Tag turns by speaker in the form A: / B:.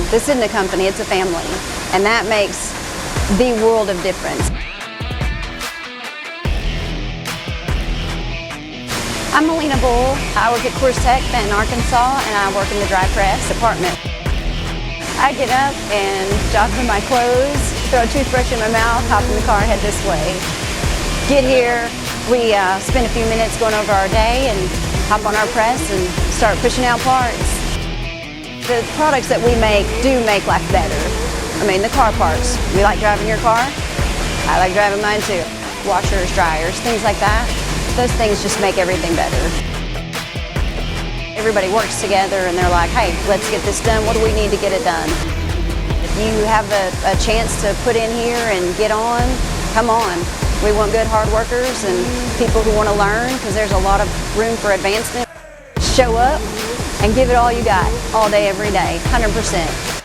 A: This isn't a company, it's a family, and that makes the world of difference. I'm Melina. I work at CoorsTek in Arkansas, and I work in the dry press department. I get up and jog in my clothes, throw a toothbrush in my mouth, hop in the car, head this way. Get here, we spend a few minutes going over our day and hop on our press and start pushing out parts. The products that we make do make life better. I mean, the car parts. You like driving your car? I like driving mine too. Washers, dryers, things like that. Those things just make everything better. Everybody works together and they're like, hey, let's get this done. What do we need to get it done? If you have a chance to put in here and get on, come on. We want good hard workers and people who want to learn, because there's a lot of room for advancement. Show up and give it all you got, all day, every day, 100%.